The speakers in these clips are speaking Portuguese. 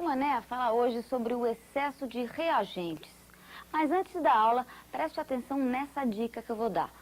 O Mané fala hoje sobre o excesso de reagentes. Mas antes da aula, preste atenção nessa dica que eu vou dar.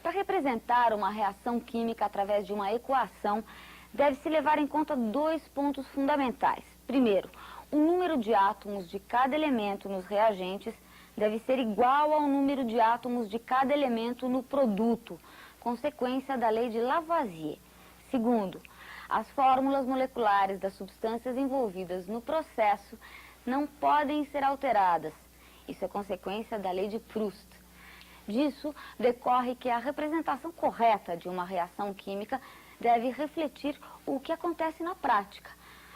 Para representar uma reação química através de uma equação, deve-se levar em conta dois pontos fundamentais. Primeiro, o número de átomos de cada elemento nos reagentes deve ser igual ao número de átomos de cada elemento no produto, consequência da lei de Lavoisier. Segundo, as fórmulas moleculares das substâncias envolvidas no processo não podem ser alteradas. Isso é consequência da lei de Proust. Disso decorre que a representação correta de uma reação química deve refletir o que acontece na prática.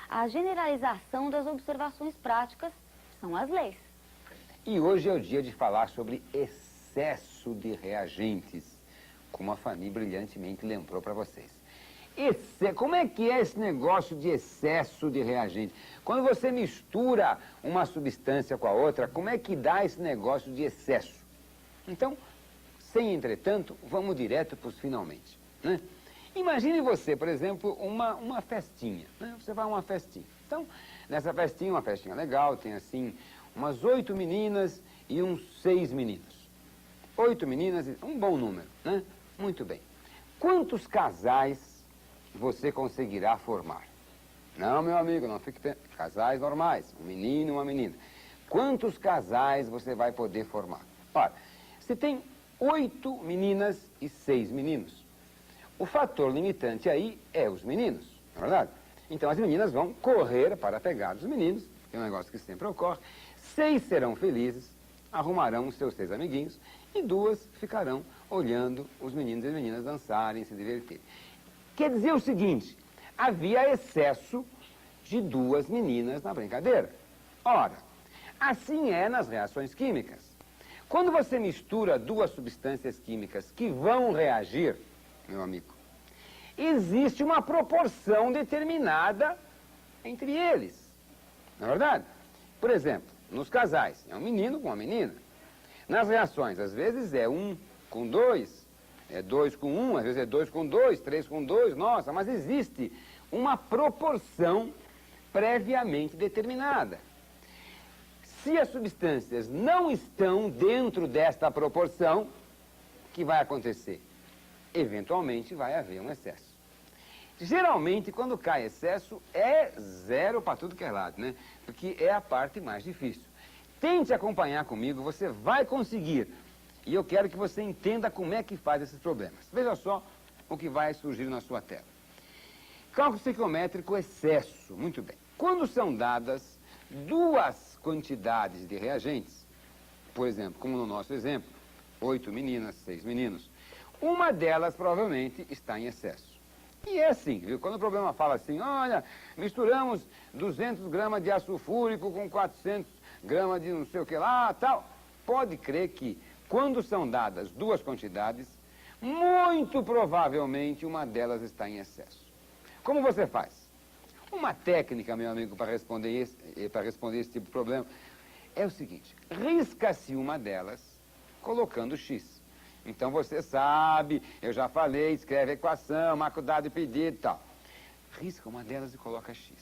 A generalização das observações práticas são as leis. E hoje é o dia de falar sobre excesso de reagentes, como a Fanny brilhantemente lembrou para vocês. Como é que é esse negócio de excesso de reagente? Quando você mistura uma substância com a outra, como é que dá esse negócio de excesso? Então, sem entretanto, vamos direto para os finalmente, né? Imagine você, por exemplo, uma festinha, né? Você vai a uma festinha. Então, nessa festinha, uma festinha legal, tem assim umas 8 meninas e uns 6 meninos. 8 meninas, um bom número, né? Muito bem. Quantos casais você conseguirá formar? Não, meu amigo, não fique... Casais normais, um menino e uma menina. Quantos casais você vai poder formar? Ora, você tem 8 meninas e 6 meninos. O fator limitante aí é os meninos, não é verdade? Então as meninas vão correr para pegar os meninos, que é um negócio que sempre ocorre. 6 serão felizes, arrumarão os seus 6 amiguinhos, e 2 ficarão olhando os meninos e as meninas dançarem, se divertirem. Quer dizer o seguinte, havia excesso de 2 meninas na brincadeira. Ora, assim é nas reações químicas. Quando você mistura 2 substâncias químicas que vão reagir, meu amigo, existe uma proporção determinada entre eles. Não é verdade? Por exemplo, nos casais, é um menino com uma menina. Nas reações, às vezes é 1 com 2, é 2 com 1, às vezes é 2 com 2, 3 com 2, nossa, mas existe uma proporção previamente determinada. Se as substâncias não estão dentro desta proporção, o que vai acontecer? Eventualmente vai haver um excesso. Geralmente, quando cai excesso, é 0 para tudo que é lado, né? Porque é a parte mais difícil. Tente acompanhar comigo, você vai conseguir. E eu quero que você entenda como é que faz esses problemas. Veja só o que vai surgir na sua tela. Cálculo estequiométrico excesso. Muito bem. Quando são dadas 2 quantidades de reagentes, por exemplo, como no nosso exemplo, 8 meninas, 6 meninos, uma delas provavelmente está em excesso. E é assim, viu? Quando o problema fala assim, olha, misturamos 200 gramas de ácido sulfúrico com 400 gramas de não sei o que lá, tal, pode crer que quando são dadas 2 quantidades, muito provavelmente uma delas está em excesso. Como você faz? Uma técnica, meu amigo, para responder esse tipo de problema é o seguinte, risca-se uma delas colocando X. Então você sabe, eu já falei, escreve a equação, marca o dado e pedido e tal. Risca uma delas e coloca X.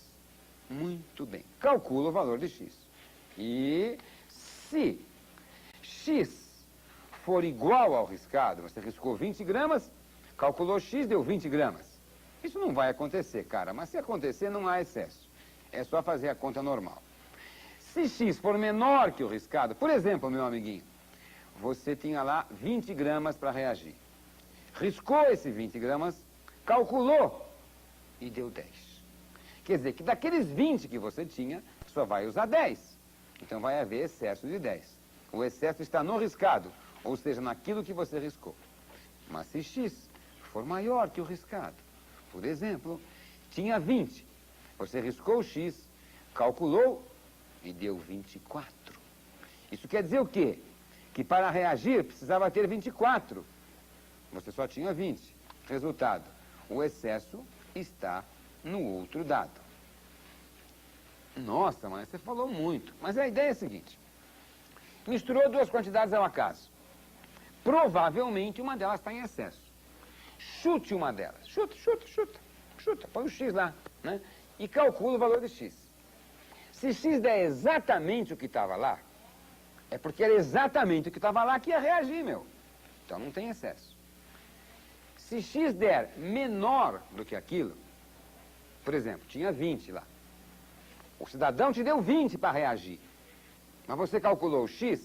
Muito bem. Calcula o valor de X. E se X for igual ao riscado, você riscou 20 gramas, calculou X, deu 20 gramas. Isso não vai acontecer, cara, mas se acontecer não há excesso. É só fazer a conta normal. Se X for menor que o riscado, por exemplo, meu amiguinho, você tinha lá 20 gramas para reagir. Riscou esses 20 gramas, calculou e deu 10. Quer dizer que daqueles 20 que você tinha, só vai usar 10. Então vai haver excesso de 10. O excesso está no riscado, ou seja, naquilo que você riscou. Mas se X for maior que o riscado, por exemplo, tinha 20. Você riscou o X, calculou e deu 24. Isso quer dizer o quê? Que para reagir precisava ter 24. Você só tinha 20. Resultado, o excesso está no outro dado. Nossa, mas você falou muito. Mas a ideia é a seguinte. Misturou 2 quantidades ao acaso. Provavelmente uma delas está em excesso. Chute uma delas. Chuta. Põe o X lá, né? E calcula o valor de X. Se x der exatamente o que estava lá, é porque era exatamente o que estava lá que ia reagir, meu. Então não tem excesso. Se x der menor do que aquilo, por exemplo, tinha 20 lá. O cidadão te deu 20 para reagir. Mas você calculou o x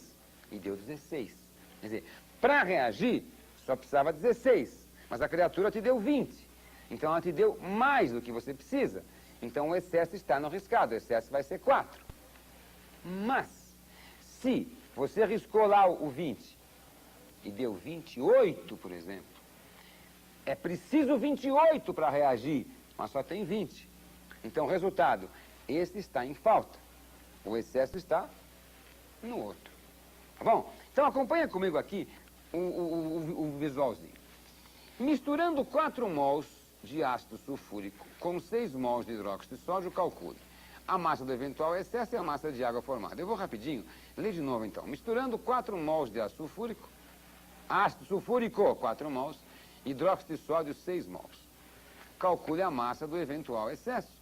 e deu 16. Quer dizer, para reagir, só precisava 16. Mas a criatura te deu 20. Então ela te deu mais do que você precisa. Então o excesso está no riscado. O excesso vai ser 4. Mas, se você riscou lá o 20 e deu 28, por exemplo, é preciso 28 para reagir, mas só tem 20. Então, resultado, esse está em falta. O excesso está no outro. Tá bom? Então, acompanha comigo aqui o visualzinho. Misturando 4 mols de ácido sulfúrico com 6 mols de hidróxido de sódio, calcule a massa do eventual excesso e a massa de água formada. Eu vou rapidinho ler de novo, então. Misturando 4 mols de ácido sulfúrico, 4 mols, hidróxido de sódio, 6 mols. Calcule a massa do eventual excesso.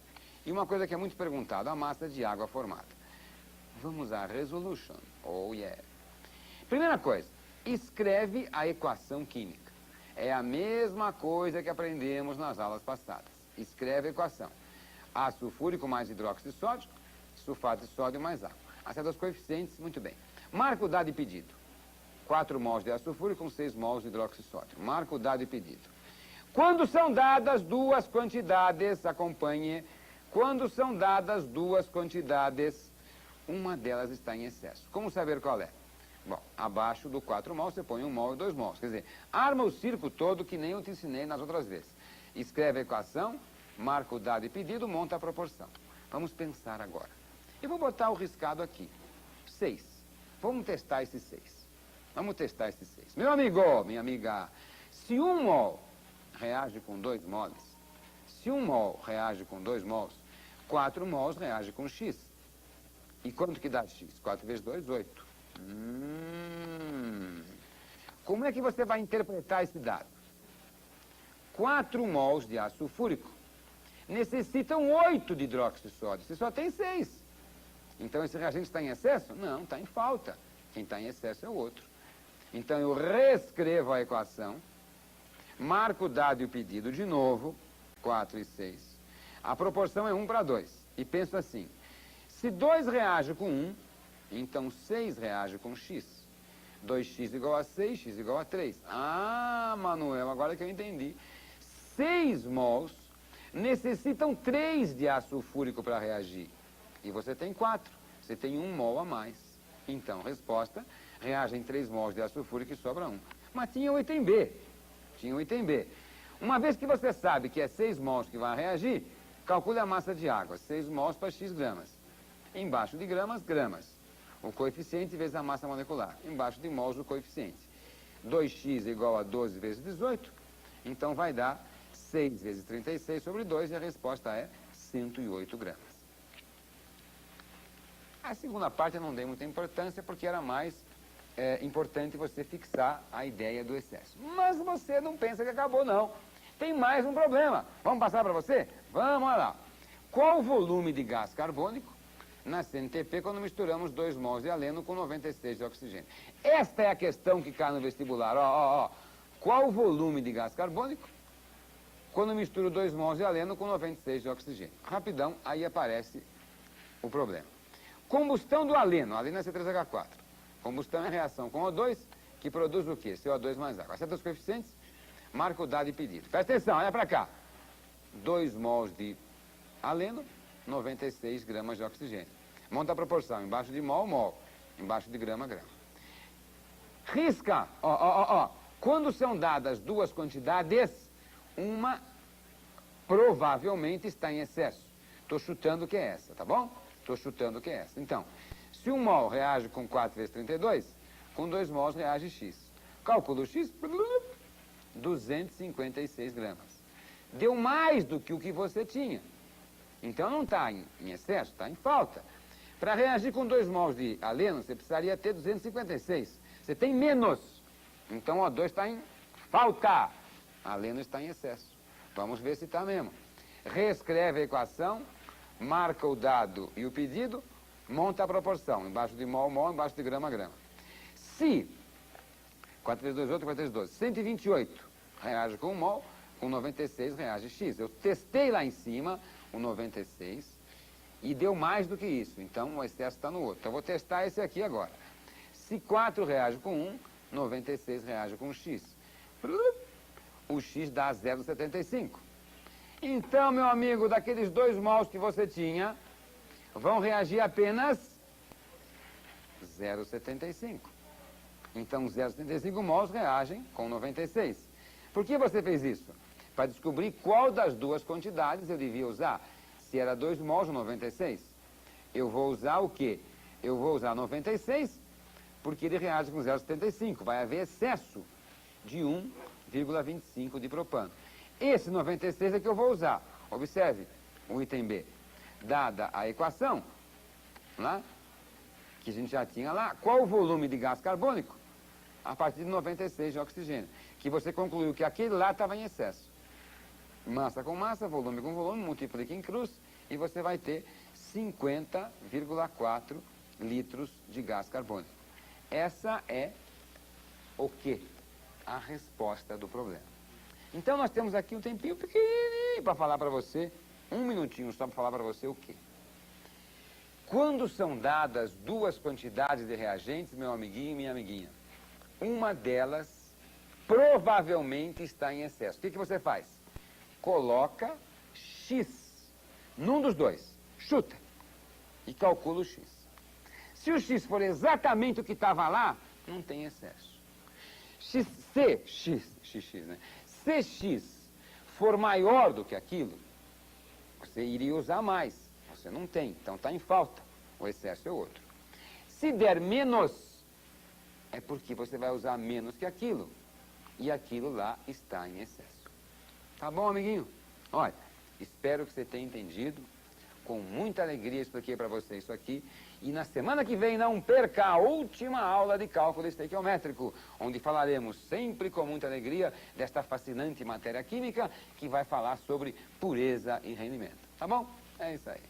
E uma coisa que é muito perguntada, a massa de água formada. Vamos à resolution. Oh, yeah. Primeira coisa, escreve a equação química. É a mesma coisa que aprendemos nas aulas passadas. Escreve a equação. Ácido sulfúrico mais hidróxido de sódio, sulfato de sódio mais água. Acerta os coeficientes, muito bem. Marca o dado e pedido. 4 mols de ácido sulfúrico com 6 mols de hidróxido de sódio. Marca o dado e pedido. Quando são dadas duas quantidades, acompanhe. Quando são dadas duas quantidades, uma delas está em excesso. Como saber qual é? Bom, abaixo do 4 mols você põe 1 mol e 2 mols. Quer dizer, arma o circo todo que nem eu te ensinei nas outras vezes. Escreve a equação, marca o dado e pedido, monta a proporção. Vamos pensar agora. Eu vou botar o riscado aqui. 6. Vamos testar esse 6. Vamos testar esse 6. Meu amigo, minha amiga, se 1 mol reage com 2 moles, se 1 mol reage com 2 mols, 4 mols reage com x. E quanto que dá x? 4 vezes 2, 8. Como é que você vai interpretar esse dado? 4 mols de ácido sulfúrico necessitam 8 de hidróxido de sódio. Você só tem 6. Então esse reagente está em excesso? Não, está em falta. Quem está em excesso é o outro. Então eu reescrevo a equação, marco o dado e o pedido de novo, 4 e 6. A proporção é 1 para 2. E penso assim, se 2 reage com 1, então 6 reage com x. 2x igual a 6, x igual a 3. Ah, Manuel, agora que eu entendi. 6 mols necessitam 3 de ácido sulfúrico para reagir. E você tem 4. Você tem 1 mol a mais. Então, resposta, reagem 3 mols de ácido sulfúrico e sobra 1. Mas tinha o item B. Tinha o item B. Uma vez que você sabe que é 6 mols que vai reagir, calcule a massa de água. 6 mols para x gramas. Embaixo de gramas, gramas. O coeficiente vezes a massa molecular. Embaixo de mols, o coeficiente. 2x igual a 12 vezes 18. Então vai dar 6 vezes 36 sobre 2 e a resposta é 108 gramas. A segunda parte eu não dei muita importância porque era mais importante você fixar a ideia do excesso. Mas você não pensa que acabou, não. Tem mais um problema. Vamos passar para você? Vamos lá. Qual o volume de gás carbônico na CNTP quando misturamos 2 mols de aleno com 96 de oxigênio? Esta é a questão que cai no vestibular. Qual o volume de gás carbônico quando misturo 2 mols de aleno com 96 de oxigênio? Rapidão, aí aparece o problema. Combustão do aleno, aleno é C3H4. Combustão é reação com O2, que produz o quê? CO2 mais água. Acerta os coeficientes, marca o dado e pedido. Presta atenção, olha para cá. 2 mols de aleno, 96 gramas de oxigênio. Monta a proporção, embaixo de mol, mol. Embaixo de grama, grama. Risca, Quando são dadas duas quantidades, uma provavelmente está em excesso. Estou chutando que é essa, tá bom? Estou chutando que é essa. Então, se 1 mol reage com 4 vezes 32, com 2 mols reage x. Calculo x, 256 gramas. Deu mais do que o que você tinha. Então não está em excesso, está em falta. Para reagir com 2 mols de aleno, você precisaria ter 256. Você tem menos. Então O2 está em falta. Aleno está em excesso. Vamos ver se está mesmo. Reescreve a equação, marca o dado e o pedido, monta a proporção, embaixo de mol, mol, embaixo de grama, grama. Se 4 vezes 2, 8, 4 vezes 12, 128 reage com 1 mol, com 96 reage X. Eu testei lá em cima o 96 e deu mais do que isso, então o excesso está no outro. Então eu vou testar esse aqui agora. Se 4 reage com 1, 96 reage com X. O X dá 0,75. Então, meu amigo, daqueles 2 mols que você tinha, vão reagir apenas 0,75. Então, 0,75 mols reagem com 96. Por que você fez isso? Para descobrir qual das duas quantidades eu devia usar. Se era 2 mols ou 96. Eu vou usar o quê? Eu vou usar 96 porque ele reage com 0,75. Vai haver excesso de 1,25 de propano. Esse 96 é que eu vou usar. Observe o item B. Dada a equação, lá, que a gente já tinha lá, qual o volume de gás carbônico? A partir de 96 de oxigênio. Que você concluiu que aquele lá estava em excesso. Massa com massa, volume com volume, multiplica em cruz, e você vai ter 50,4 litros de gás carbônico. Essa é o quê? A resposta do problema. Então nós temos aqui um tempinho pequenininho para falar para você, 1 minutinho só para falar para você o quê? Quando são dadas 2 quantidades de reagentes, meu amiguinho e minha amiguinha, uma delas provavelmente está em excesso. O que você faz? Coloca X num dos dois, chuta e calcula o X. Se o X for exatamente o que estava lá, não tem excesso. Se X for maior do que aquilo, você iria usar mais. Você não tem, então está em falta. O excesso é outro. Se der menos, é porque você vai usar menos que aquilo. E aquilo lá está em excesso. Tá bom, amiguinho? Olha, espero que você tenha entendido. Com muita alegria expliquei para você isso aqui. E na semana que vem não perca a última aula de cálculo estequiométrico, onde falaremos sempre com muita alegria desta fascinante matéria química que vai falar sobre pureza e rendimento. Tá bom? É isso aí.